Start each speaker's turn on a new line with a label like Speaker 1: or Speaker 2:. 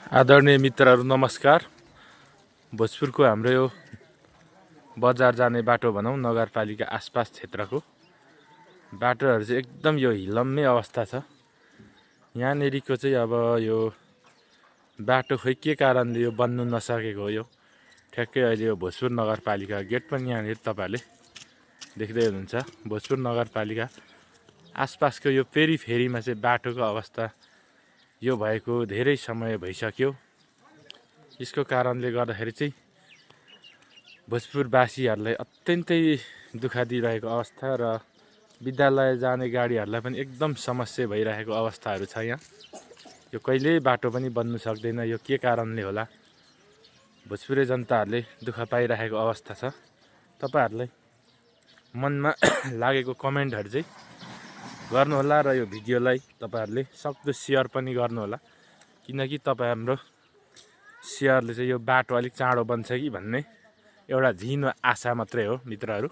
Speaker 1: आदरणीय मित्रहरू नमस्कार। भोजपुरको हाम्रो यो बजार जाने बाटो भनौँ, नगरपालिका आसपास क्षेत्रको बाटोहरू चाहिँ एकदम यो हिलम्मे अवस्था छ। यहाँनेरिको चाहिँ अब यो बाटो खोइ के कारणले यो बन्नु नसकेको हो। यो ठ्याक्कै अहिले यो भोजपुर नगरपालिका गेट पनि यहाँनिर तपाईँहरूले देख्दै हुनुहुन्छ। भोजपुर नगरपालिका आसपासको यो पेरिफेरीमा चाहिँ बाटोको अवस्था यो भएको धेरै समय भइसक्यो। यसको कारणले गर्दाखेरि चाहिँ भोजपुरवासीहरूलाई अत्यन्तै दुःख दिइरहेको अवस्था र विद्यालय जाने गाडीहरूलाई पनि एकदम समस्या भइरहेको अवस्थाहरू छ। यहाँ यो कहिल्यै बाटो पनि बन्नु सक्दैन। यो के कारणले होला, भोजपुरे जनताहरूले दुःख पाइरहेको अवस्था छ। तपाईँहरूलाई मनमा लागेको कमेन्टहरू चाहिँ गर्नुहोला र यो भिडियोलाई तपाईँहरूले सक्दो सेयर पनि गर्नुहोला, किनकि तपाईँ हाम्रो सेयरले चाहिँ यो बाटो अलिक चाँडो बन्छ कि भन्ने एउटा झिनो आशा मात्रै हो मित्रहरू।